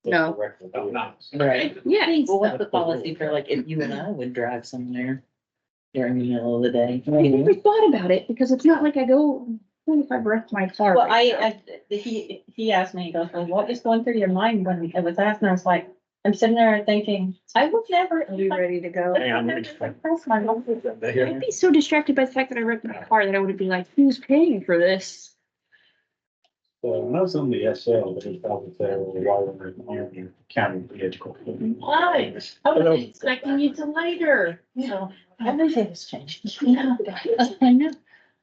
No. Oh, no. Right. Yeah. Well, what's the policy for like if you and I would drive somewhere during the middle of the day? I never thought about it because it's not like I go, what if I wrecked my car? Well, right now? he asked me, he goes, well, what was going through your mind when it was asked? And I was like, I'm sitting there thinking, I would never. Be ready to go. Hang on, let me just- Press my mouth. I'd be so distracted by the fact that I wrecked my car that I would be like, who's paying for this? So I was on the SL, but it's probably there while we're in the county vehicle. Why? I was expecting you to later, you know, everything has changed. Yeah. I know.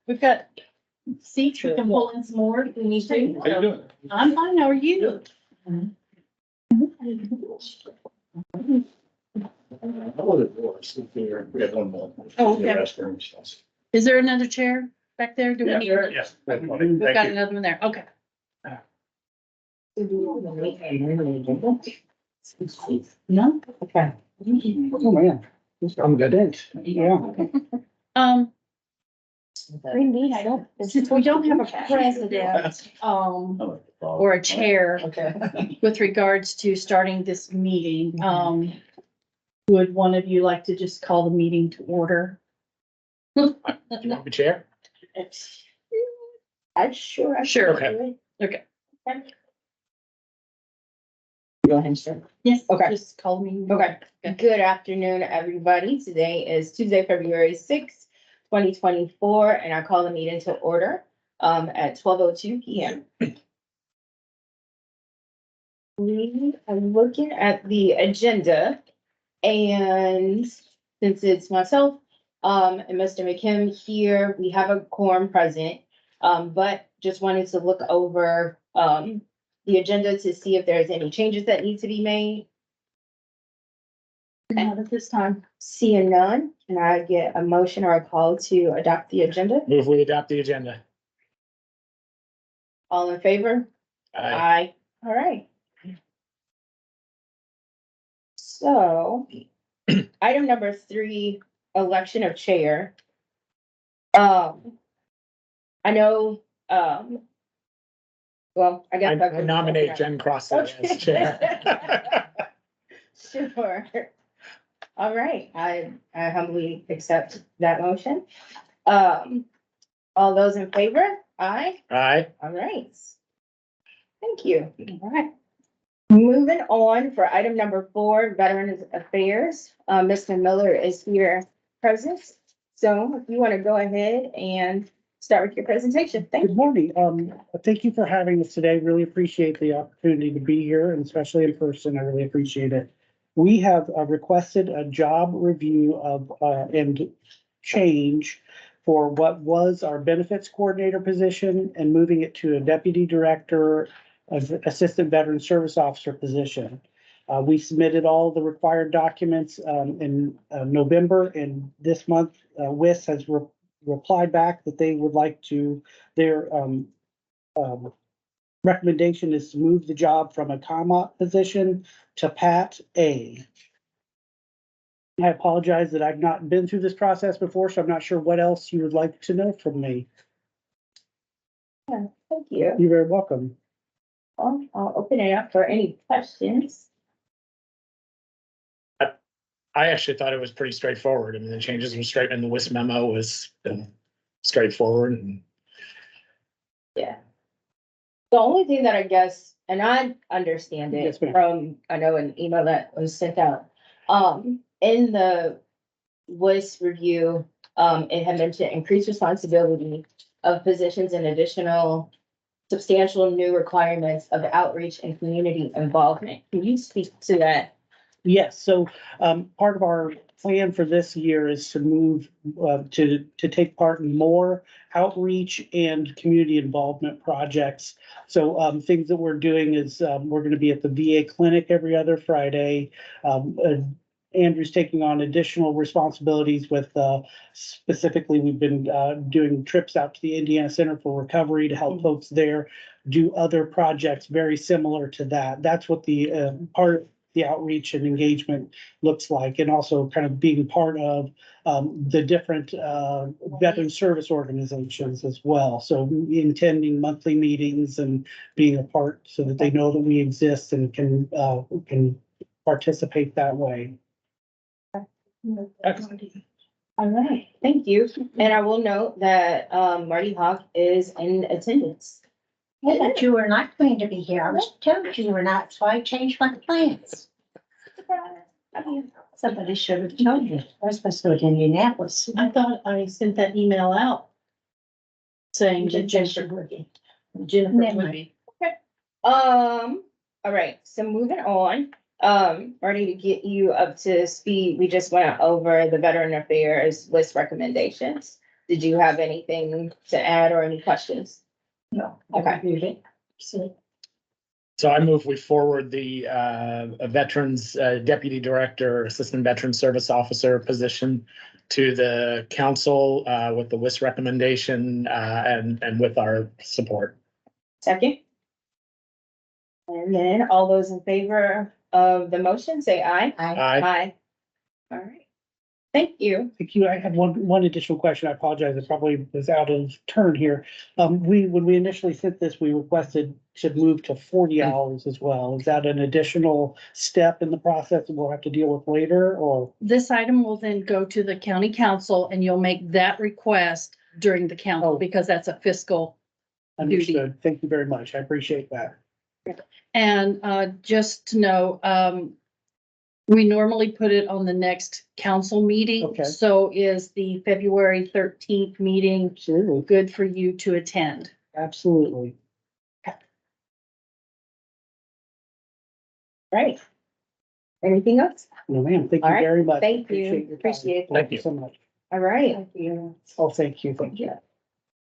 We've got seats, we can pull in some more if we need to. How you doing? I'm fine, how are you? I would have worked if we had one more. Oh, okay. The restrooms. Is there another chair back there? Do we Yeah, need? yes. We've got Thank you. another one there, okay. No? Okay. Oh, man. I'm good. Yeah. Indeed, I don't. Since we don't have a president, or a chair Okay. with regards to starting this meeting, would one of you like to just call the meeting to order? Do you want the chair? I'm sure. Sure. Okay. Okay. Go ahead, sir. Yes. Okay. Just call the meeting. Okay, good afternoon, everybody. Today is Tuesday, February 2024, and I call the meeting to order at 12:02 PM. We are looking at the agenda, and since it's myself and Mr. McKim here, we have a quorum present. But just wanted to look over the agenda to see if there's any changes that need to be made. Not at this time. Seeing none, can I get a motion or a call to adopt the agenda? Move we adopt the agenda. All in favor? Aye. All right. So, item number 3, election of chair. I know, well, I guess. I nominate Jen Crossley as chair. Sure. All right, I humbly accept that motion. All those in favor? Aye. Aye. All right. Thank you. All right. Moving on for item number 4, Veterans Affairs. Mr. Miller is here present. So if you want to go ahead and start with your presentation. Thank you. Good morning. Thank you for having us today. Really appreciate the opportunity to be here, and especially in person. I really appreciate it. We have requested a job review of and change for what was our benefits coordinator position and moving it to a deputy director of assistant veteran service officer position. We submitted all the required documents in November, and this month WIS has replied back that they would like to, their recommendation is to move the job from a comma position to Pat A. I apologize that I've not been through this process before, so I'm not sure what else you would like to know from me. Thank you. You're very welcome. I'll open it up for any questions. I actually thought it was pretty straightforward. I mean, the changes were straight, and the WIS memo was straightforward and. Yeah. The only thing that I guess, and I understand Yes, it ma'am. from, I know an email that was sent out. In the WIS review, it had mentioned increased responsibility of positions and additional substantial new requirements of outreach and community involvement. Can you speak to that? Yes, so part of our plan for this year is to move to take part in more outreach and community involvement projects. So things that we're doing is we're going to be at the VA clinic every other Friday. Andrew's taking on additional responsibilities with specifically, we've been doing trips out to the Indiana Center for Recovery to help folks there do other projects very similar to that. That's what the part the outreach and engagement looks like, and also kind of being part of the different veteran service organizations as well. So attending monthly meetings and being a part so that they know that we exist and can participate that way. All right, thank you. And I will note that Marty Hawk is in attendance. I thought you were not going to be here. I was told you were not, so I changed my plans. Somebody should have told you. I was supposed to go to Indianapolis. I thought I sent that email out saying that Jennifer Jennifer Never would mind. be. All right, so moving on, Marty, to get you up to speed, we just went over the Veteran Affairs list recommendations. Did you have anything to add or any questions? No. Okay. So I move we forward the Veterans Deputy Director, Assistant Veteran Service Officer position to the council with the WIS recommendation and with our support. Second? And then all those in favor of the motion, say aye. Aye. Aye. All right. Thank you. Thank you. I had one additional question. I apologize. It probably was out of turn here. When we initially sent this, we requested to move to 40 hours as well. Is that an additional step in the process that we'll have to deal with later, or? This item will then go to the county council and you'll make that request during the council Oh. because that's a fiscal. Understood. Thank you very much. I appreciate that. And just to know, we normally put it on the next council meeting. Okay. So is the February 13th meeting Absolutely. good for you to attend? Absolutely. Right. Anything else? No, ma'am. Thank All you right. very much. Thank you. Appreciate your time. Appreciate it. Thank you. So much. All right. Thank you. Oh, thank you. Thank you.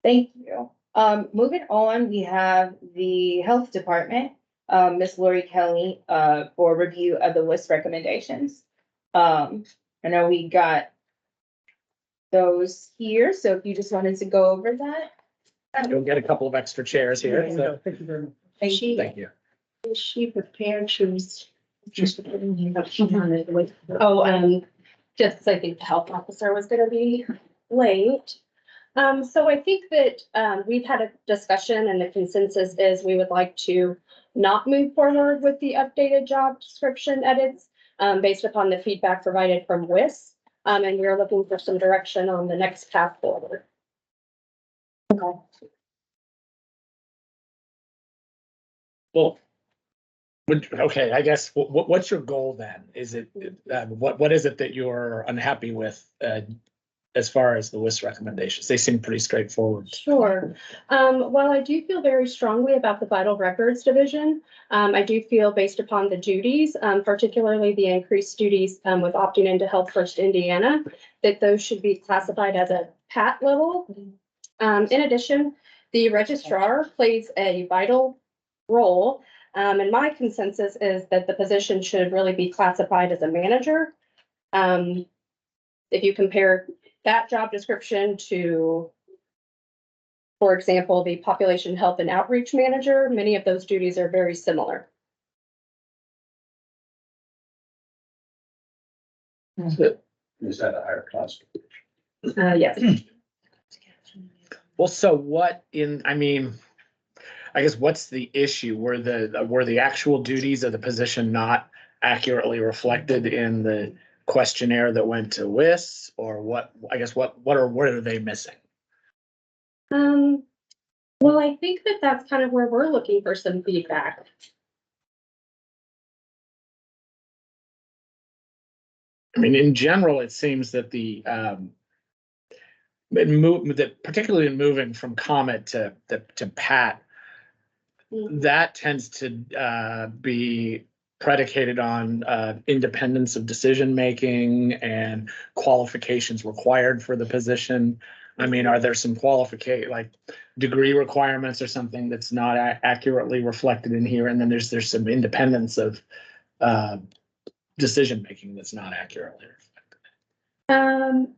Thank you. Moving on, we have the Health Department, Miss Lori Kelly, for review of the list recommendations. I know we got those here, so if you just wanted to go over that. You'll get a couple of extra chairs here. So Thank you very much. Thank you. thank you. Is she prepared to? Just. Oh, just 'cause I think the health officer was gonna be late. So I think that, we've had a discussion and the consensus is we would like to not move forward with the updated job description edits, based upon the feedback provided from WIS. And we are looking for some direction on the next path forward. Well, okay, I guess, what's your goal then? Is it, what is it that you're unhappy with, as far as the WIS recommendations? They seem pretty straightforward. Sure. Well, I do feel very strongly about the Vital Records Division. I do feel based upon the duties, particularly the increased duties with opting into Health First Indiana, that those should be classified as a PAT level. In addition, the registrar plays a vital role. And my consensus is that the position should really be classified as a manager. If you compare that job description to, for example, the Population Health and Outreach Manager, many of those duties are very similar. Is that a higher class? Yes. Well, so what I guess what's the issue? Were the actual duties of the position not accurately reflected in the questionnaire that went to WIS, or what? I guess what are they missing? Well, I think that that's kind of where we're looking for some feedback. I mean, in general, it seems that particularly in moving from Comet to PAT, that tends to be predicated on independence of decision making and qualifications required for the position. I mean, are there some like degree requirements or something that's not accurately reflected in here? And then there's some independence of decision making that's not accurately reflected.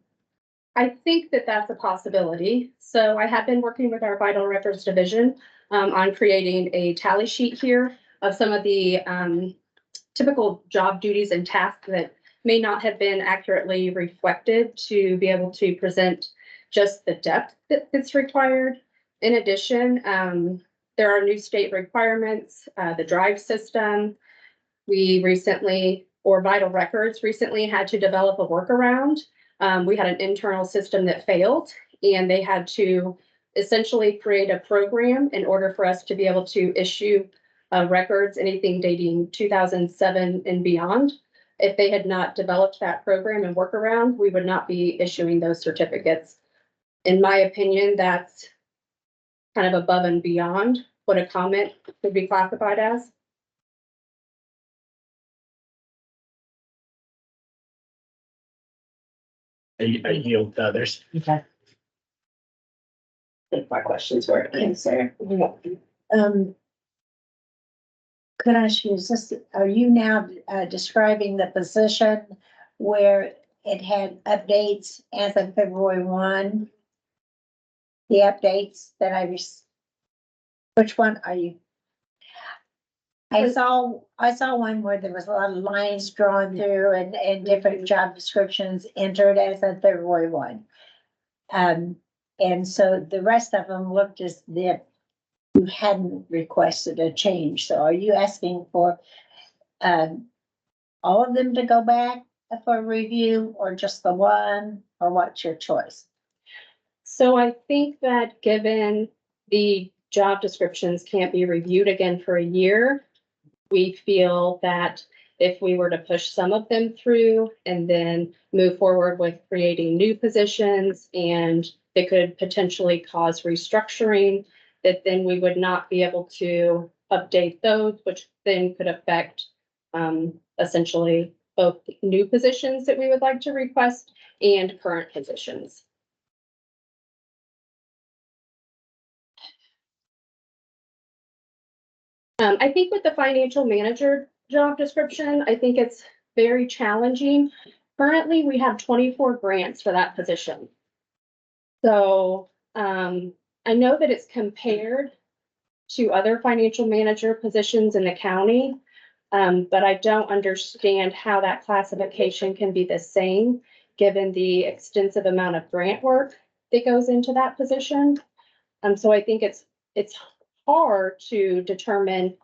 I think that that's a possibility. So I have been working with our Vital Records Division on creating a tally sheet here of some of the typical job duties and tasks that may not have been accurately reflected to be able to present just the depth that's required. In addition, there are new state requirements, the drive system. We recently, or Vital Records recently had to develop a workaround. We had an internal system that failed, and they had to essentially create a program in order for us to be able to issue records, anything dating 2007 and beyond. If they had not developed that program and workaround, we would not be issuing those certificates. In my opinion, that's kind of above and beyond what a comment could be classified as. I yield to others. Okay. I think my questions were answered. Could I ask you, is this, are you now describing the position where it had updates as of February 1? The updates that which one are you? I saw one where there was a lot of lines drawn through and different job descriptions entered as of February 1. And so the rest of them looked as if you hadn't requested a change. So are you asking for all of them to go back for review, or just the one, or what's your choice? So I think that given the job descriptions can't be reviewed again for a year, we feel that if we were to push some of them through and then move forward with creating new positions, and it could potentially cause restructuring, that then we would not be able to update those, which then could affect essentially both new positions that we would like to request and current positions. I think with the financial manager job description, I think it's very challenging. Currently, we have 24 grants for that position. So I know that it's compared to other financial manager positions in the county, but I don't understand how that classification can be the same, given the extensive amount of grant work that goes into that position. So I think it's hard to determine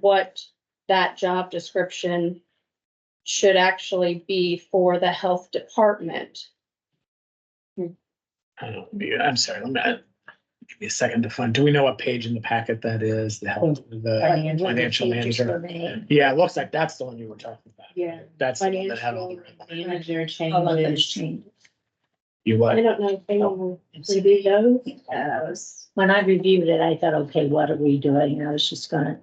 what that job description should actually be for the health department. I'm sorry, let me, give me a second to find, do we know what page in the packet that is? The health, the financial manager? Yeah, it looks like that's the one you were talking about. Yeah. That's the one that had all the. Manager All of those changes. changes. You I what? don't know if they will review those. When I reviewed it, I thought, okay, what are we doing? I was just gonna.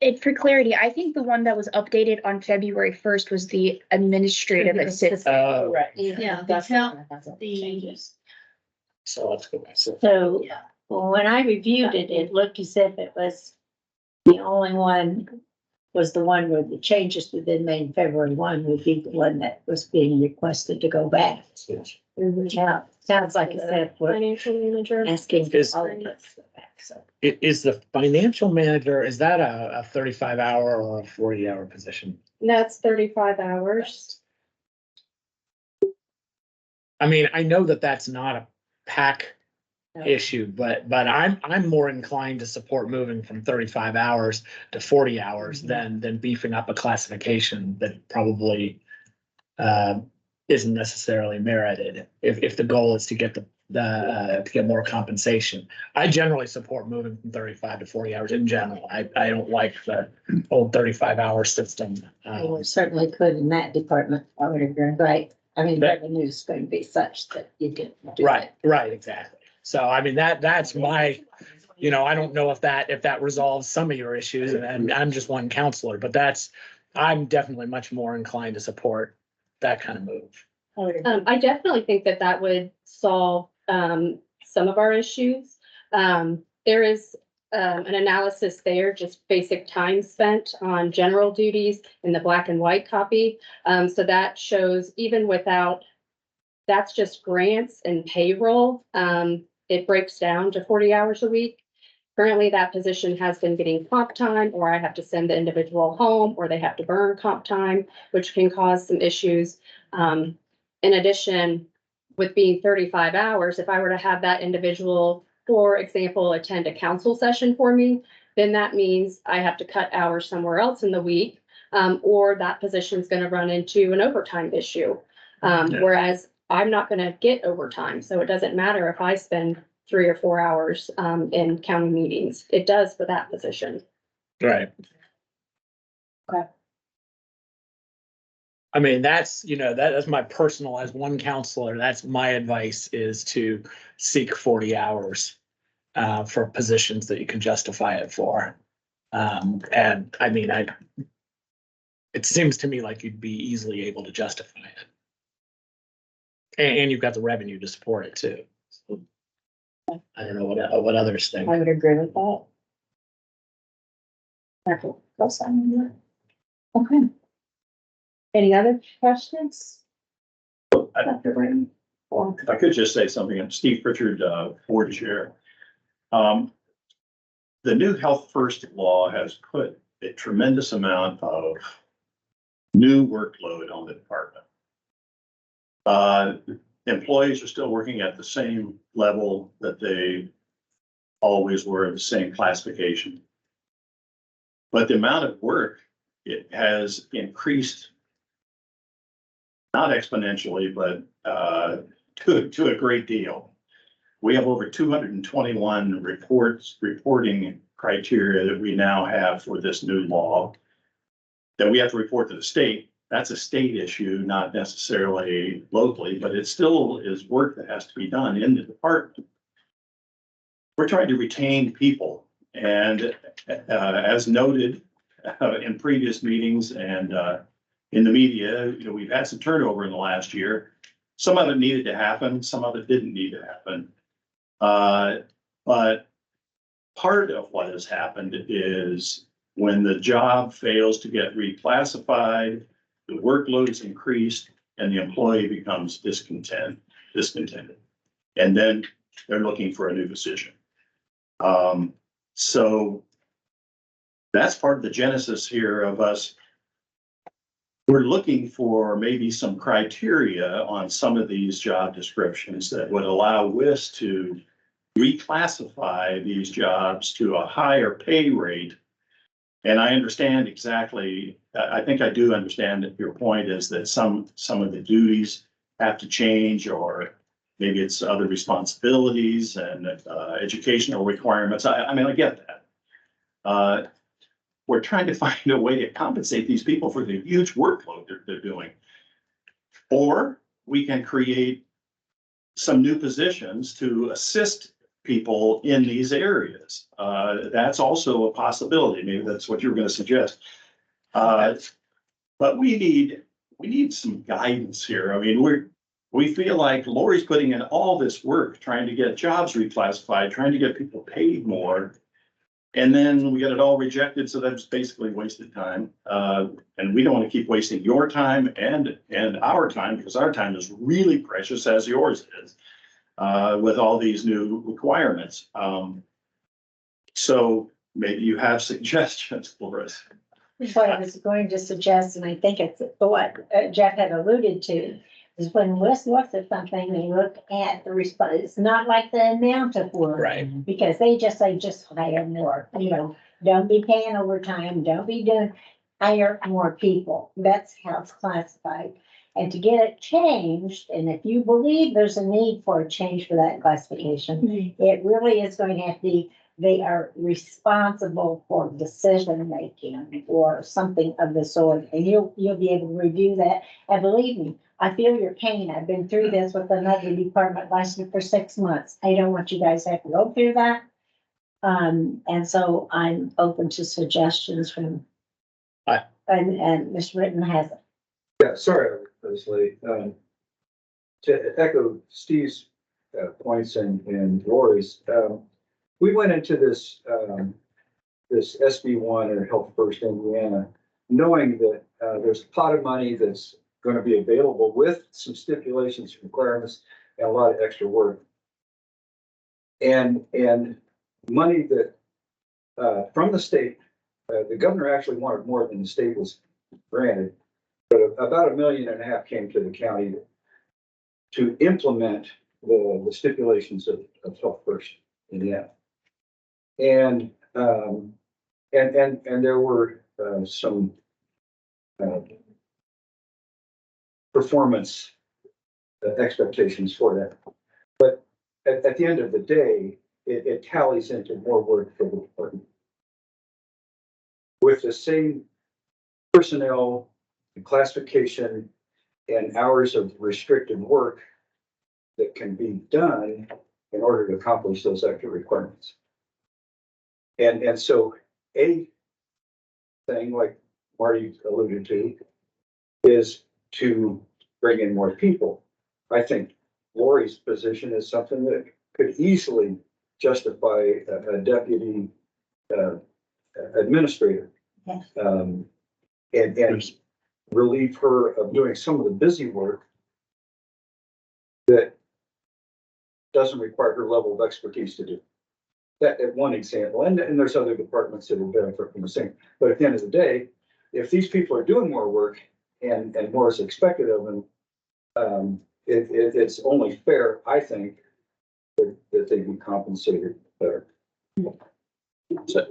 And for clarity, I think the one that was updated on February 1st was the administrative assistant. Right. Yeah, That's the- So let's go back. So when I reviewed it, it looked as if it was the only one was the one where the changes that been made in February 1 would be the one that was being requested to go back. Yeah, sounds like it's that we're Financial manager. asking Is- all of us to go back, so. Is the financial manager, is that a 35-hour or a 40-hour position? That's 35 hours. I mean, I know that that's not a PAC issue, but I'm more inclined to support moving from 35 hours to 40 hours than beefing up a classification that probably isn't necessarily merited if the goal is to get to get more compensation. I generally support moving from 35 to 40 hours in general. I don't like the old 35-hour system. We certainly could in that department. I would agree. Right. I mean, That- revenue's going to be such that you can do Right, that. right, exactly. So I mean, that's my, you know, I don't know if that resolves some of your issues, and I'm just one counselor, but I'm definitely much more inclined to support that kind of move. I definitely think that that would solve some of our issues. There is an analysis there, just basic time spent on general duties in the black and white copy. So that shows even without, that's just grants and payroll. It breaks down to 40 hours a week. Currently, that position has been getting comp time, or I have to send the individual home, or they have to burn comp time, which can cause some issues. In addition, with being 35 hours, if I were to have that individual, for example, attend a council session for me, then that means I have to cut hours somewhere else in the week, or that position's gonna run into an overtime issue. Yeah. Whereas I'm not gonna get overtime, so it doesn't matter if I spend 3 or 4 hours, in county meetings. It does for that position. Right. Okay. I mean, that's, that's my personal, as one counselor, that's my advice, is to seek 40 hours for positions that you can justify it for. And I mean, it seems to me like you'd be easily able to justify it. And you've got the revenue to support it too. So, I don't know what others think. I would agree with that. Okay, go sign. Okay. Any other questions? If I could just say something, I'm Steve Pritchard, board chair. The new Health First law has put a tremendous amount of new workload on the department. Employees are still working at the same level that they always were, the same classification. But the amount of work, it has increased, not exponentially, but to a great deal. We have over 221 reporting criteria that we now have for this new law that we have to report to the state. That's a state issue, not necessarily locally, but it still is work that has to be done in the department. We're trying to retain people, and as noted in previous meetings and in the media, we've had some turnover in the last year. Some of it needed to happen, some of it didn't need to happen. But part of what has happened is when the job fails to get reclassified, the workload is increased and the employee becomes discontented. And then they're looking for a new position. So that's part of the genesis here of us. We're looking for maybe some criteria on some of these job descriptions that would allow WIS to reclassify these jobs to a higher pay rate. And I understand exactly, I think I do understand that your point is that some of the duties have to change, or maybe it's other responsibilities and educational requirements. I mean, I get that. We're trying to find a way to compensate these people for the huge workload they're doing. Or we can create some new positions to assist people in these areas. That's also a possibility. Maybe that's what you were going to suggest. But we need some guidance here. I mean, we feel like Lori's putting in all this work trying to get jobs reclassified, trying to get people paid more. And then we get it all rejected, so that's basically wasted time. And we don't want to keep wasting your time and our time, because our time is really precious, as yours is, with all these new requirements. So maybe you have suggestions for us. What I was going to suggest, and I think it's what Jeff had alluded to, is when WIS looks at something, they look at the response. It's not like the amount of work. Right. Because they just say, just hire more, don't be paying overtime, don't be doing, hire more people. That's how it's classified. And to get it changed, and if you believe there's a need for a change for that classification, it really is going to have to be, they are responsible for decision making or something of the sort. And you'll be able to review that. And believe me, I feel your pain. I've been through this with another department licensed for 6 months. I don't want you guys to have to go through that. And so I'm open to suggestions from. Aye. And Mr. Britton has it. Yeah, sorry, I was late. To echo Steve's points and Lori's, we went into this this SB1 or Health First Indiana, knowing that there's a pot of money that's going to be available with some stipulations, requirements, and a lot of extra work. And money that from the state. The governor actually wanted more than the state was granted, but about $1.5 million came to the county to implement the stipulations of Health First Indiana. And there were some performance expectations for that. But at the end of the day, it tallies into more work for the department. With the same personnel and classification and hours of restricted work that can be done in order to accomplish those extra requirements. And so a thing like Marty alluded to is to bring in more people. I think Lori's position is something that could easily justify a deputy administrator. Yes. And relieve her of doing some of the busy work that doesn't require her level of expertise to do. That at one example, and there's other departments that will benefit from the same. But at the end of the day, if these people are doing more work and more is expected of them, it's only fair, I think, that they be compensated better. So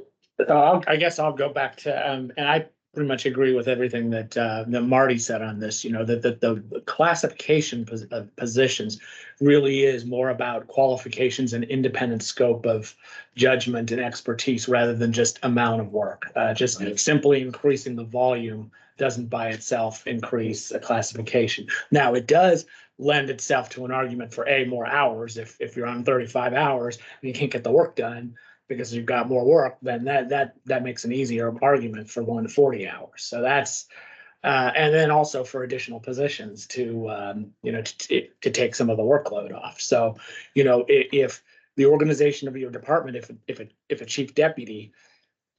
I guess I'll go back to, and I pretty much agree with everything that Marty said on this, you know, that the classification of positions really is more about qualifications and independent scope of judgment and expertise rather than just amount of work. Just simply increasing the volume doesn't by itself increase a classification. Now, it does lend itself to an argument for more hours. If you're on 35 hours and you can't get the work done because you've got more work, then that makes an easier argument for going to 40 hours. So that's, and then also for additional positions to, you know, to take some of the workload off. So, you know, if the organization of your department, if a chief deputy,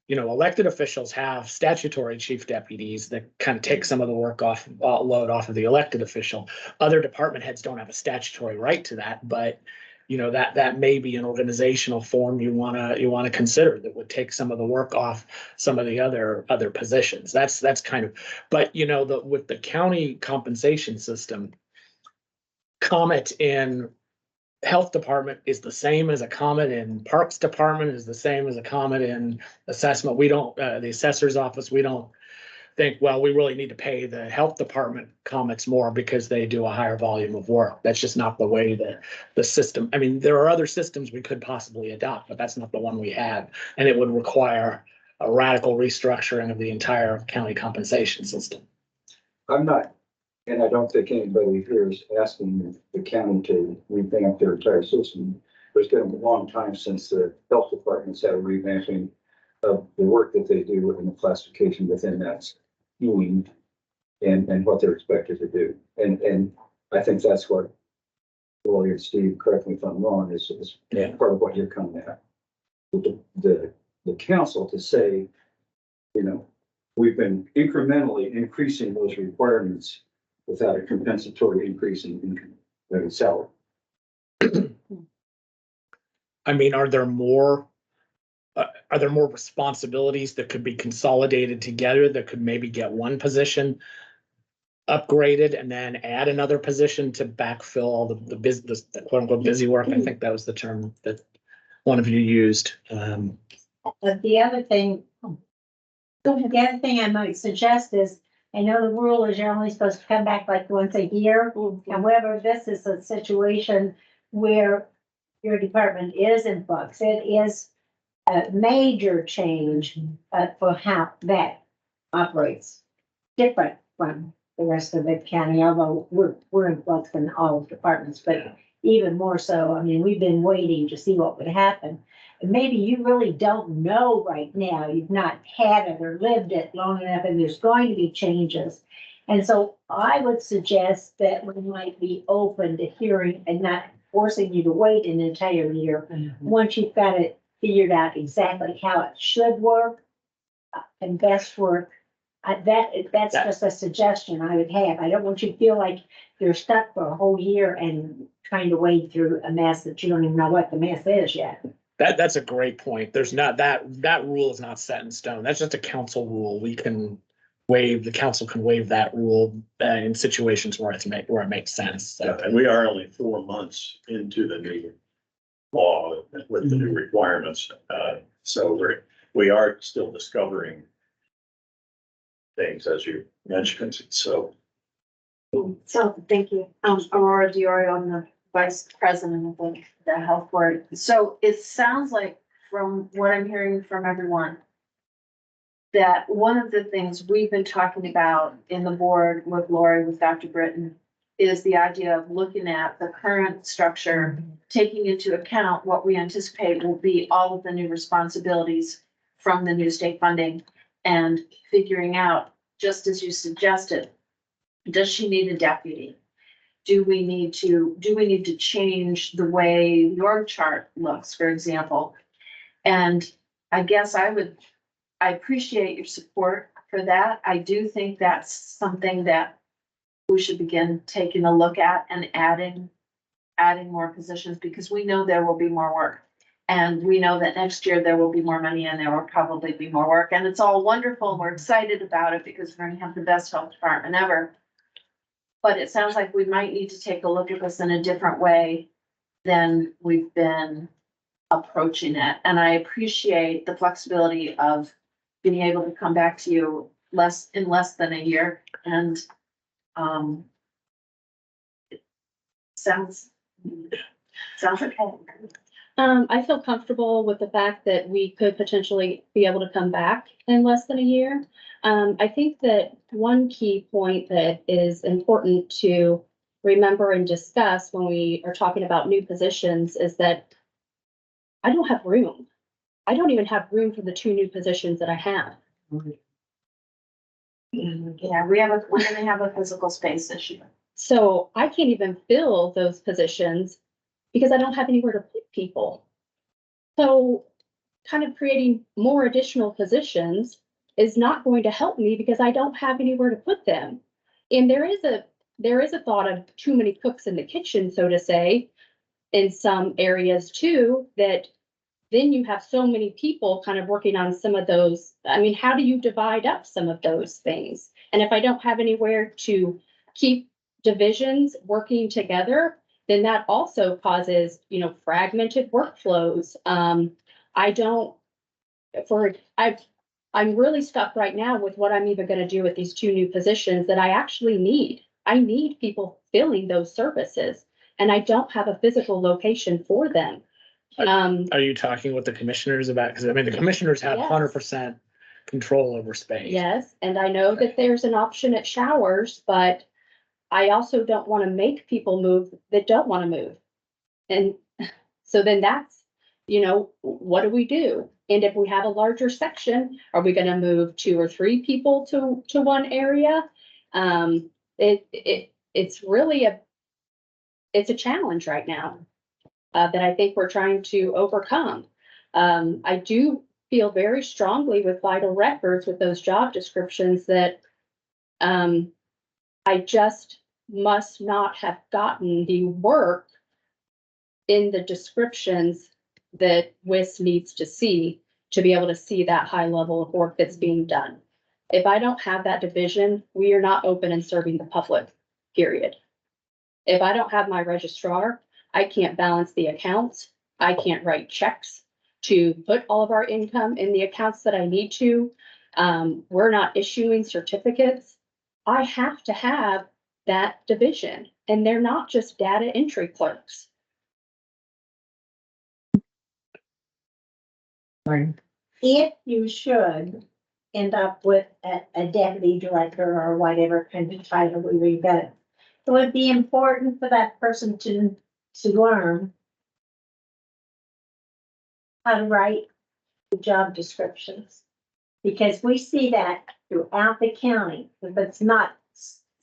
you know, elected officials have statutory chief deputies that kind of take some of the work load off of the elected official. Other department heads don't have a statutory right to that, but you know, that may be an organizational form you wanna consider that would take some of the work off some of the other positions. That's kind of, but you know, with the county compensation system, Comet in health department is the same as a Comet in parks department, is the same as a Comet in assessment. We don't, the assessor's office, we don't think, well, we really need to pay the health department Comets more because they do a higher volume of work. That's just not the way that the system, I mean, there are other systems we could possibly adopt, but that's not the one we have. And it would require a radical restructuring of the entire county compensation system. I'm not, and I don't think anybody here is asking the county to revamp their entire system. It's been a long time since the health departments had a revamping of the work that they do and the classification within that doing and what they're expected to do. And I think that's what Lori and Steve, correct me if I'm wrong, is part of what you're coming at. The council to say, you know, we've been incrementally increasing those requirements without a compensatory increase in salary. I mean, are there more responsibilities that could be consolidated together that could maybe get one position upgraded and then add another position to backfill all the business, the quote unquote busy work? I think that was the term that one of you used. But the other thing, I might suggest is, I know the rule is you're only supposed to come back like once a year. However, this is a situation where your department is in flux. It is a major change for how that operates, different from the rest of the county, although we're in flux in all departments, but even more so. I mean, we've been waiting to see what would happen. And maybe you really don't know right now. You've not had it or lived it long enough, and there's going to be changes. And so I would suggest that we might be open to hearing and not forcing you to wait an entire year. Once you've got it figured out exactly how it should work and best work. That's just a suggestion I would have. I don't want you to feel like you're stuck for a whole year and trying to wade through a mess that you don't even know what the mess is yet. That's a great point. There's not, that rule is not set in stone. That's just a council rule. We can the council can waive that rule in situations where where it makes sense. So, And we are only 4 months into the new law with the new requirements. So we are still discovering things, as you mentioned, so. So, thank you. Aurora Diori, I'm the vice president of the health board. So it sounds like from what I'm hearing from everyone, that one of the things we've been talking about in the board with Lori, with Dr. Britton, is the idea of looking at the current structure, taking into account what we anticipate will be all of the new responsibilities from the new state funding, and figuring out, just as you suggested, does she need a deputy? Do we need to change the way the org chart looks, for example? And I guess I appreciate your support for that. I do think that's something that we should begin taking a look at and adding more positions, because we know there will be more work. And we know that next year there will be more money and there will probably be more work. And it's all wonderful. We're excited about it because we're going to have the best health department ever. But it sounds like we might need to take a look at this in a different way than we've been approaching it. And I appreciate the flexibility of being able to come back to you in less than a year. And it sounds okay. I feel comfortable with the fact that we could potentially be able to come back in less than a year. I think that one key point that is important to remember and discuss when we are talking about new positions is that I don't have room. I don't even have room for the 2 new positions that I have. Yeah, we're gonna have a physical space issue. So I can't even fill those positions because I don't have anywhere to put people. So kind of creating more additional positions is not going to help me because I don't have anywhere to put them. And there is a thought of too many cooks in the kitchen, so to say, in some areas too, that then you have so many people kind of working on some of those. I mean, how do you divide up some of those things? And if I don't have anywhere to keep divisions working together, then that also causes, fragmented workflows. I'm really stuck right now with what I'm even going to do with these 2 new positions that I actually need. I need people filling those services, and I don't have a physical location for them. are you talking with the commissioners about, because I mean, the commissioners have Yes. 100% control over space. Yes, and I know that there's an option at Showers, but I also don't want to make people move that don't want to move. And so then that's, what do we do? And if we have a larger section, are we going to move 2 or 3 people to one area? It's really it's a challenge right now that I think we're trying to overcome. I do feel very strongly with Vital Records, with those job descriptions, that I just must not have gotten the work in the descriptions that WIS needs to see to be able to see that high level of work that's being done. If I don't have that division, we are not open and serving the public, period. If I don't have my registrar, I can't balance the accounts. I can't write checks to put all of our income in the accounts that I need to. We're not issuing certificates. I have to have that division, and they're not just data entry clerks. If you should end up with a deputy director or whatever kind of title we got, it would be important for that person to learn how to write the job descriptions. Because we see that throughout the county, if it's not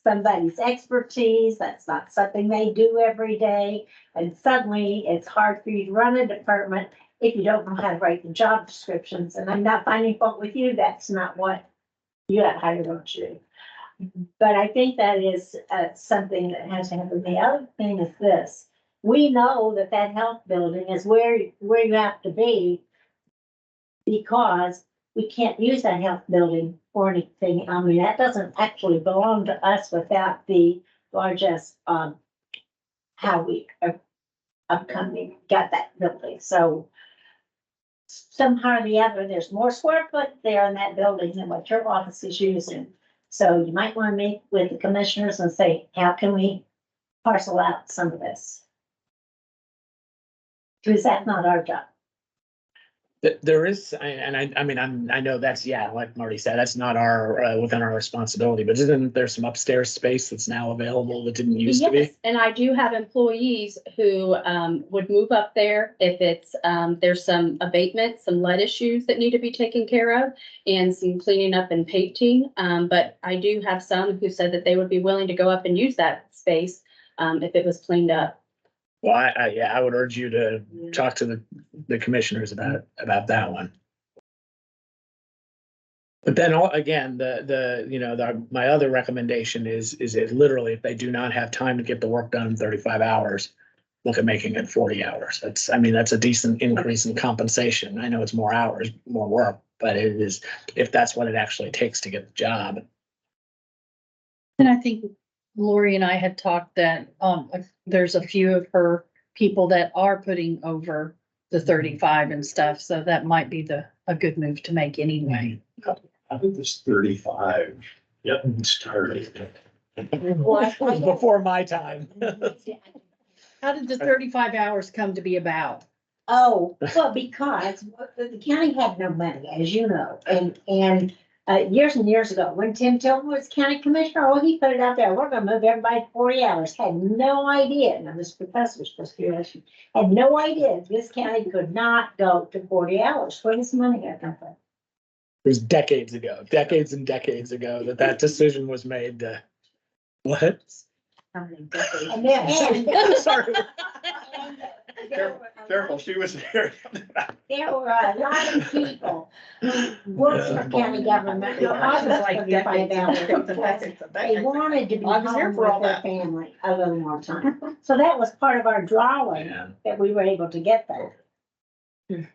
somebody's expertise, that's not something they do every day, and suddenly it's hard for you to run a department if you don't know how to write the job descriptions. And I'm not finding fault with you, that's not what you got hired on to do. But I think that is something that has to happen. The other thing is this, we know that that health building is where you have to be because we can't use that health building for anything. I mean, that doesn't actually belong to us without the largest, how we upcoming got that building. So somehow or the other, there's more square foot there in that building than what your office is using. So you might want to meet with the commissioners and say, how can we parcel out some of this? Because that's not our job. There is, I mean, I know that's, yeah, like Marty said, that's not our, within our responsibility, but isn't there some upstairs space that's now available that didn't used to be? Yes, and I do have employees who would move up there if it's, there's some abatement, some lead issues that need to be taken care of and some cleaning up and painting. But I do have some who said that they would be willing to go up and use that space if it was cleaned up. Well, yeah, I would urge you to talk to the commissioners about that one. But then again, my other recommendation is literally if they do not have time to get the work done in 35 hours, look at making it 40 hours. That's a decent increase in compensation. I know it's more hours, more work, but it is, if that's what it actually takes to get the job. And I think Lori and I had talked that, there's a few of her people that are putting over the 35 and stuff, so that might be a good move to make anyway. I think this 35. Yep, started. Before my time. How did the 35 hours come to be about? Oh, well, because the county had no money, as you know, and years and years ago, when Tim Tilton was county commissioner, oh, he put it out there, we're gonna move everybody to 40 hours, had no idea, now this professor's supposed to be, had no idea this county could not go to 40 hours, where does money gonna come from? It was decades and decades ago that decision was made to, what? And then, Sorry. Careful, she was there. there were a lot of people who worked for county government. who I was like 35 hours because They wanted to be I was here home for all with their that. family a little more time. So that was part of our drawing, Yeah. that we were able to get that.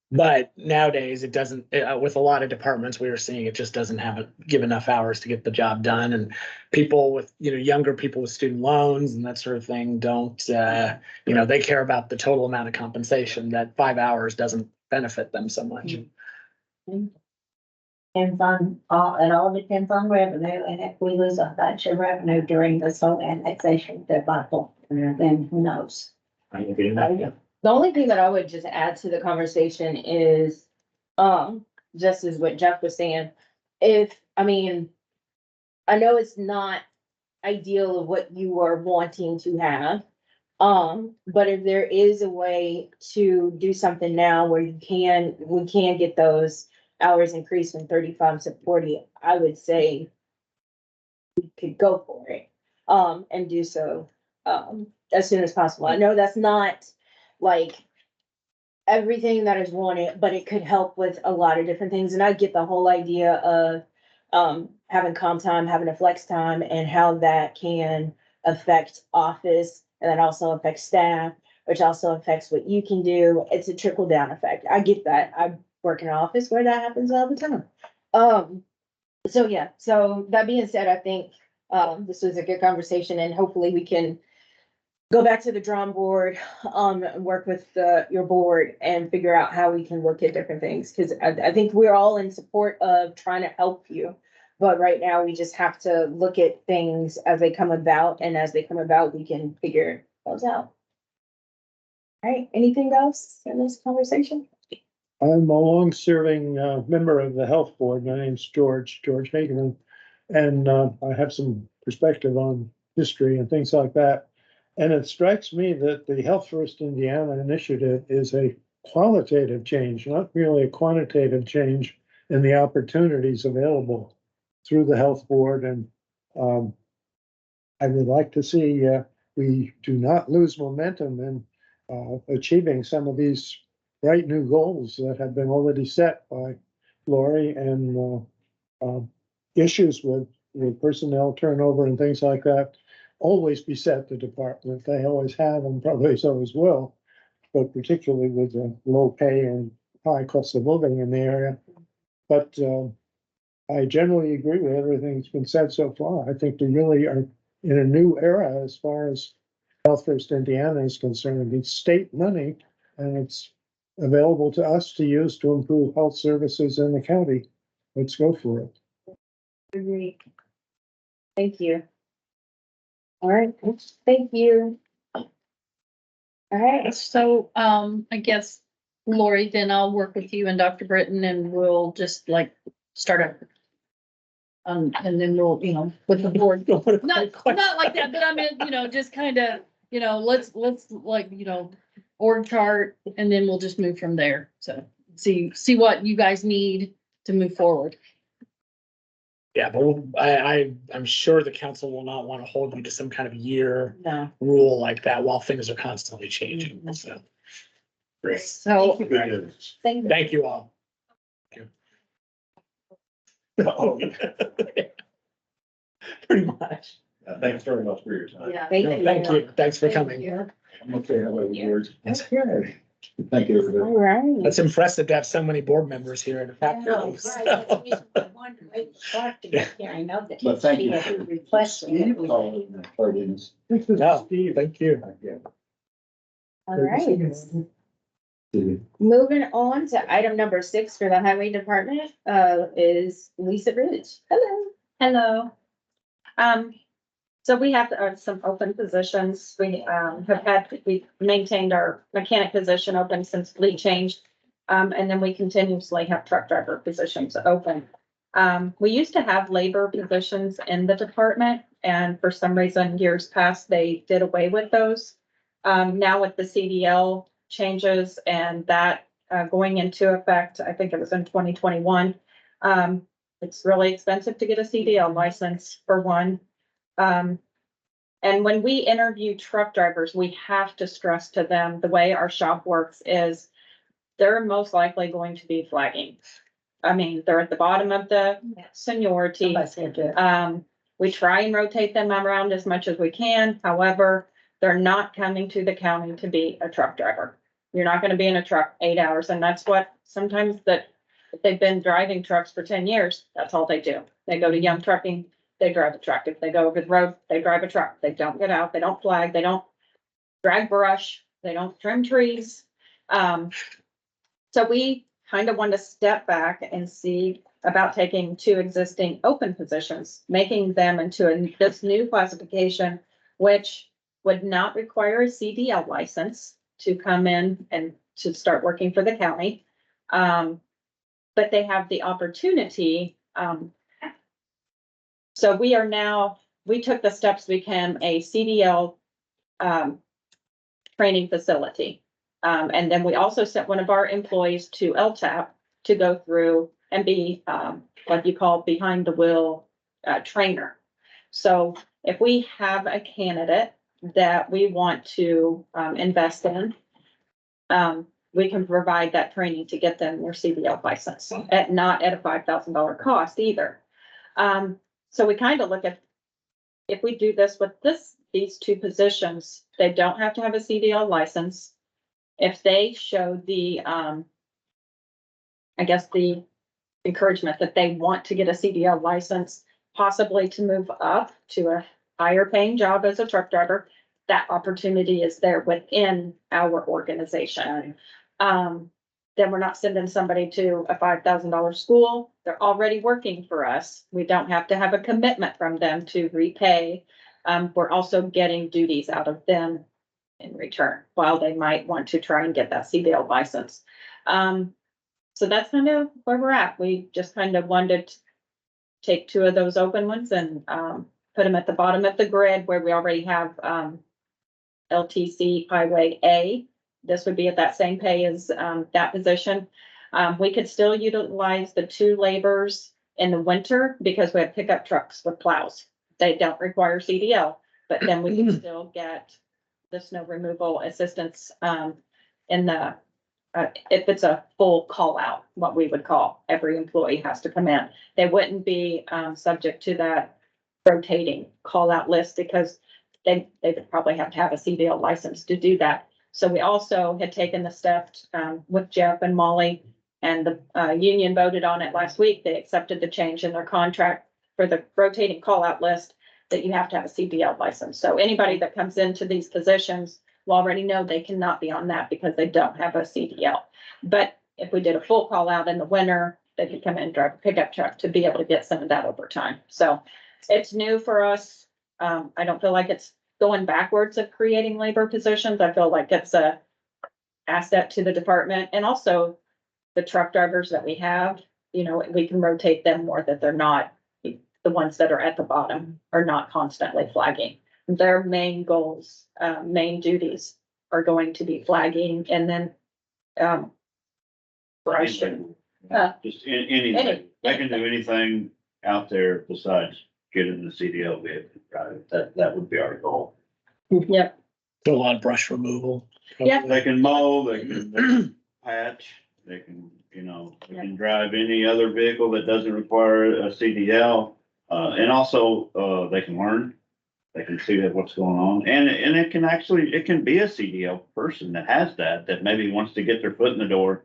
But nowadays it doesn't, with a lot of departments, we were seeing it just doesn't give enough hours to get the job done. And people with, younger people with student loans and that sort of thing don't, they care about the total amount of compensation. That 5 hours doesn't benefit them so much. Depends on, it all depends on revenue, and if we lose a bunch of revenue during this whole annexation debacle, then who knows? The only thing that I would just add to the conversation is, just as what Jeff was saying, I know it's not ideal of what you are wanting to have. But if there is a way to do something now where we can get those hours increased from 35 to 40, I would say we could go for it, and do so, as soon as possible. I know that's not like everything that is wanted, but it could help with a lot of different things. And I get the whole idea of having comp time, having a flex time, and how that can affect office, and that also affects staff, which also affects what you can do. It's a trickle down effect. I get that. I work in an office where that happens all the time. So that being said, I think this was a good conversation, and hopefully we can go back to the drawing board, and work with your board and figure out how we can look at different things. Cause I think we're all in support of trying to help you. But right now we just have to look at things as they come about, and as they come about, we can figure those out. All right, anything else in this conversation? I'm a long-serving member of the Health Board. My name's George Hageman. And I have some perspective on history and things like that. And it strikes me that the Health First Indiana initiative is a qualitative change, not really a quantitative change in the opportunities available through the Health Board. And I would like to see we do not lose momentum in achieving some of these bright new goals that have been already set by Lori, and issues with personnel turnover and things like that. always beset the department. They always have and probably always will. But particularly with the low pay and high cost of living in the area. But I generally agree with everything that's been said so far. I think we really are in a new era as far as Health First Indiana is concerned. It's state money and it's available to us to use to improve health services in the county. Let's go for it. Agree. Thank you. All right, thank you. All right, So, I guess, Lori, then I'll work with you and Dr. Britton and we'll just like start up. And then we'll, with the board, not like that, but I mean, just kind of, let's like, org chart and then we'll just move from there. So see what you guys need to move forward. Yeah, but I'm sure the council will not want to hold you to some kind of year No. rule like that while things are constantly changing, so. Great, So, thank you all. Oh, pretty much. Thanks very much for your time. Yeah. thank you. Thank you, thanks for coming. I'm okay, how about yours? That's good. Thank you for All right. That's impressive to have so many board members here in fact. No, right, that's the reason I wanted to wait for Clark to get here. I know that. But thank you. he requested it. No, thank you. All right. Moving on to item number 6 for the highway department, is Lisa Ridge. Hello. Hello. So we have some open positions. We've maintained our mechanic position open since fleet changed. And then we continuously have truck driver positions open. We used to have labor positions in the department and for some reason years past, they did away with those. Now with the CDL changes and that going into effect, I think it was in 2021. It's really expensive to get a CDL license for one. And when we interview truck drivers, we have to stress to them the way our shop works is they're most likely going to be flagging. I mean, they're at the bottom of the seniority. We try and rotate them around as much as we can. However, they're not coming to the county to be a truck driver. You're not going to be in a truck 8 hours. And that's what sometimes that if they've been driving trucks for 10 years, that's all they do. They go to Young Trucking, they drive a truck. If they go over the road, they drive a truck. They don't get out, they don't flag, they don't drag brush, they don't trim trees. So we kind of want to step back and see about taking 2 existing open positions, making them into this new classification, which would not require a CDL license to come in and to start working for the county. But they have the opportunity. So we took the steps to become a CDL training facility. And then we also sent one of our employees to LTAP to go through and be what you call behind the wheel trainer. So if we have a candidate that we want to invest in, we can provide that training to get them their CDL license not at a $5,000 cost either. So we kind of look at if we do this with these 2 positions, they don't have to have a CDL license. If they show the, I guess the encouragement that they want to get a CDL license, possibly to move up to a higher paying job as a truck driver, that opportunity is there within our organization. Then we're not sending somebody to a $5,000 school. They're already working for us. We don't have to have a commitment from them to repay. We're also getting duties out of them in return, while they might want to try and get that CDL license. So that's kind of where we're at. We just kind of wanted to take 2 of those open ones and put them at the bottom of the grid where we already have LTC Highway A. This would be at that same pay as that position. We could still utilize the 2 laborers in the winter because we have pickup trucks with plows. They don't require CDL, but then we can still get the snow removal assistance in the if it's a full call out, what we would call every employee has to come in. They wouldn't be subject to that rotating call out list because they would probably have to have a CDL license to do that. So we also had taken the step, with Jeff and Molly, and the, union voted on it last week. They accepted the change in their contract for the rotating call-out list, that you have to have a CDL license. So anybody that comes into these positions will already know they cannot be on that because they don't have a CDL. But if we did a full call-out in the winter, they could come in and drive a pickup truck to be able to get some of that overtime. So it's new for us. I don't feel like it's going backwards of creating labor positions. I feel like it's a asset to the department, and also the truck drivers that we have, you know, we can rotate them more, that they're not, the ones that are at the bottom are not constantly flagging. Their main goals, main duties are going to be flagging, and then brushing. Just anything. I can do anything out there besides getting the CDL vehicle. That would be our goal. Yep. So a lot of brush removal. Yeah. They can mow, they can patch, they can, they can drive any other vehicle that doesn't require a CDL. And also, they can learn, they can see that what's going on, and it can be a CDL person that has that maybe wants to get their foot in the door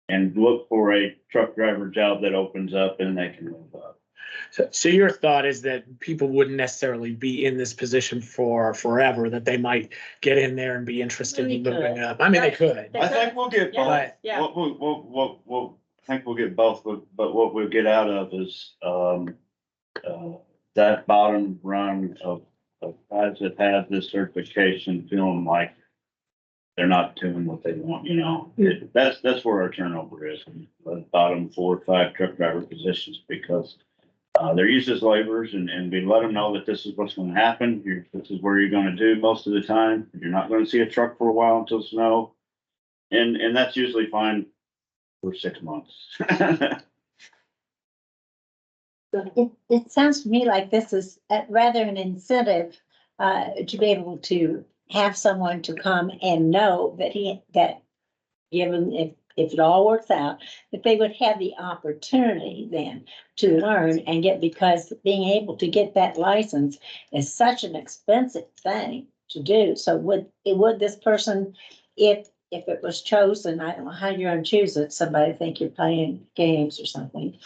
and look for a truck driver job that opens up and they can move up. So your thought is that people wouldn't necessarily be in this position for forever, that they might get in there and be interested in moving up. I mean, they could. I think we'll get both. But- Yeah. I think we'll get both, but what we'll get out of is, that bottom rung of guys that have this certification feeling like they're not doing what they want, that's where our turnover is, the bottom 4 or 5 truck driver positions, because they're used as laborers, and we let them know that this is what's gonna happen, this is where you're gonna do most of the time, you're not gonna see a truck for a while until snow, and that's usually fine for 6 months. It sounds to me like this is rather an incentive to be able to have someone to come and know that given if it all works out, that they would have the opportunity then to learn and because being able to get that license is such an expensive thing to do. So would this person, if it was chosen, I don't know how you're gonna choose it, somebody think you're playing games or something,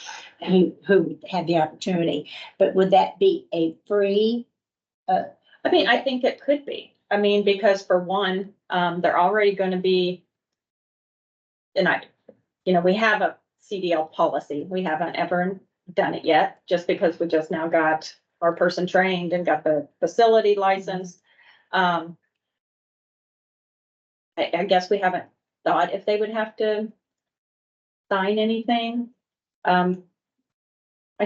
who had the opportunity, but would that be a free? I mean, I think it could be. I mean, because for one, they're already gonna be, and we have a CDL policy. We haven't ever done it yet, just because we just now got our person trained and got the facility license. I guess we haven't thought if they would have to sign anything. I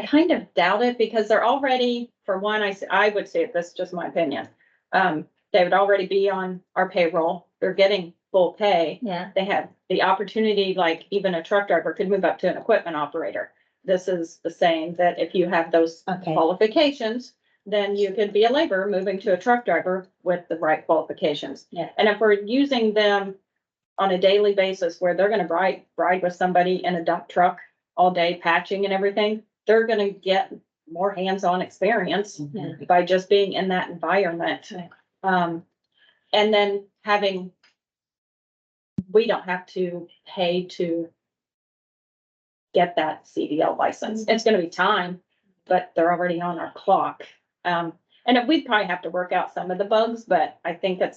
kind of doubt it, because they're already, for one, I would say, this is just my opinion. They would already be on our payroll. They're getting full pay. Yeah. They have the opportunity, like even a truck driver could move up to an equipment operator. This is the same, that if you have those qualifications, then you could be a laborer moving to a truck driver with the right qualifications. Yeah. And if we're using them on a daily basis where they're gonna ride with somebody in a dump truck all day, patching and everything, they're gonna get more hands-on experience by just being in that environment. And then we don't have to pay to get that CDL license. It's gonna be time, but they're already on our clock. And we'd probably have to work out some of the bugs, but I think I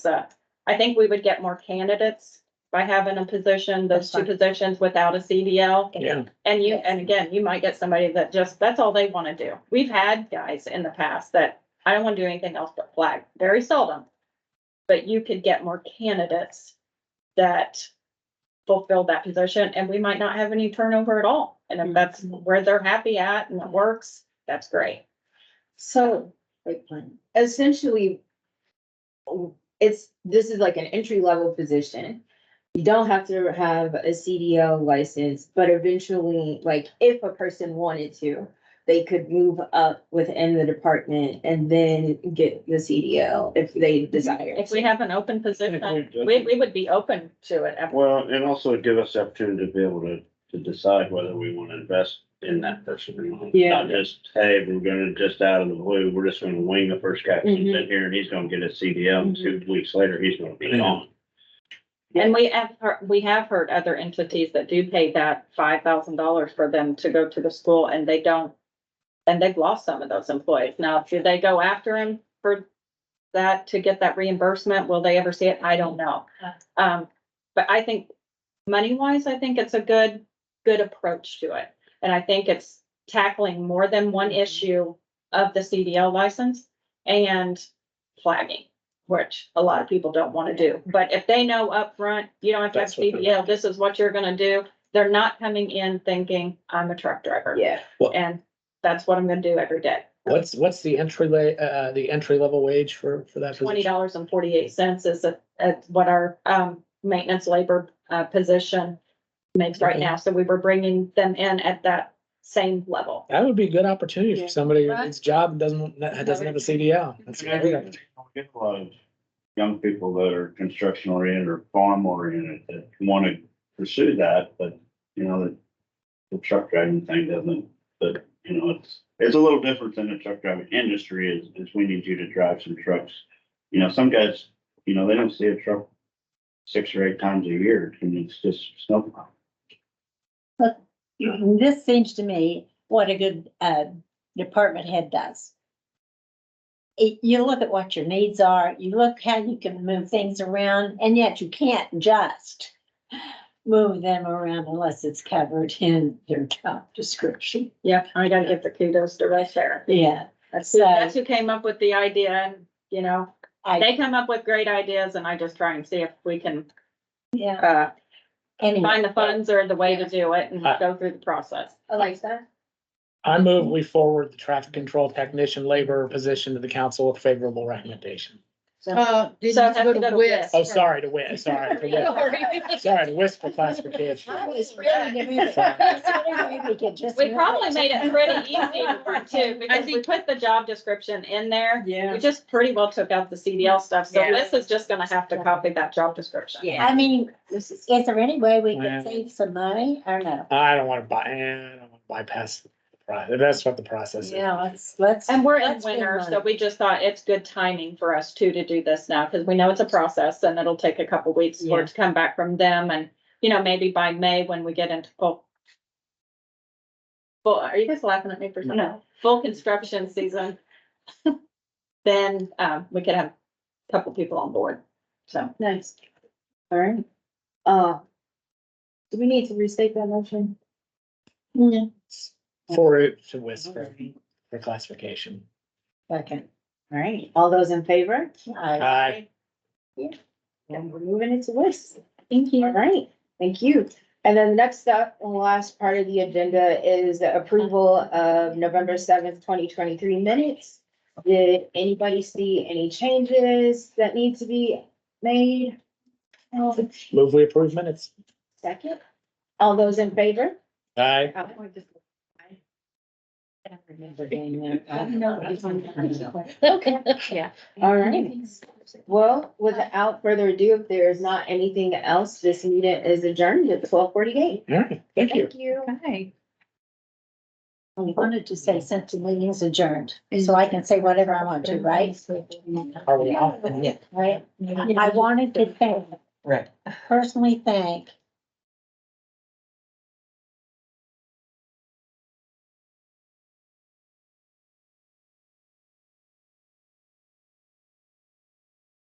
think we would get more candidates by having a position, those 2 positions without a CDL. Yeah. And again, you might get somebody that that's all they want to do. We've had guys in the past that I don't want to do anything else but flag, very seldom. But you could get more candidates that fulfill that position, and we might not have any turnover at all. And if that's where they're happy at and it works, that's great. So essentially, this is like an entry level position. You don't have to have a CDL license, but eventually, like if a person wanted to, they could move up within the department and then get the CDL if they desire. If we have an open position, we would be open to it. Well, and also give us the opportunity to be able to to decide whether we want to invest in that person or not. Yeah. Not just, hey, we're gonna just out of the blue, we're just gonna wing the first guy who's in here and he's gonna get a CDL and 2 weeks later, he's gonna be gone. And we have heard other entities that do pay that $5,000 for them to go to the school and they don't. And they've lost some of those employees. Now, should they go after him for that to get that reimbursement? Will they ever see it? I don't know. But I think money wise, I think it's a good approach to it. And I think it's tackling more than one issue of the CDL license and flagging, which a lot of people don't want to do. But if they know upfront, you don't have to have That's what they're- CDL, this is what you're gonna do. They're not coming in thinking I'm a truck driver. Yeah. And that's what I'm gonna do every day. What's the entry level wage for that $20 position? and 48 cents is what our maintenance labor position makes right Okay. now. So we were bringing them in at that same level. That would be a good opportunity Yeah. for somebody who Right. needs a job and doesn't have a CDL. That's Yeah, great. we get a lot of young people that are construction oriented or farm oriented that want to pursue that, but you know, the truck driving thing doesn't, but you know, it's a little different than the truck driving industry is we need you to drive some trucks. You know, some guys, you know, they don't see a truck 6 or 8 times a year and it's just snowplow. This seems to me what a good department head does. You look at what your needs are, you look how you can move things around, and yet you can't just move them around unless it's covered in their job description. Yeah, I gotta give the kudos to right there. Yeah, That's So- who came up with the idea and, you know, I, they come up with great ideas and I just try and see if we can, yeah. Anyway, find the funds or the way to do it and go through the process. Alexa? I move we forward the traffic control technician labor position to the council with favorable recommendation. Did So you have to go go to to WIS? Oh, sorry to win, sorry. to win. Sorry, to WIS for classification. I was ready to move it. Maybe we could just We move probably it. made it pretty easy too, because we put the job description in there. Yeah. We just pretty well took out the CDL stuff, so Yeah. this is just gonna have to copy that job description. Yeah. I mean, This is. is there any way we Yeah. could save some money or no? I don't want to bypass the process. That's what the process is. Yeah, let's. And we're in let's spend winter, so money. we just thought it's good timing for us too to do this now, because we know it's a process and it'll take a couple weeks for it to come back from them and, you know, maybe by May when we get into full. Well, are you guys laughing at me for something? No. Full construction season. Then, we could have a couple people on board, so. Nice. All right. Do we need to restate that motion? For it to WIS for classification. Second. All right, all those in favor? Aye. And we're moving into WIS. Thank All right, thank you. And then the next up and last part of the agenda is the approval of November 7th, 2023 minutes. Did anybody see any changes that need to be made? Move we approve minutes. Second, all those in favor? Aye. Okay. Yeah. All right. Well, without further ado, if there's not anything else, this meeting is adjourned at 12:48. All right, thank you. Thank you. Okay. I wanted to say since the meeting is adjourned, so I can say whatever I want to, right? Are we off? Right? I wanted to thank, Right. personally thank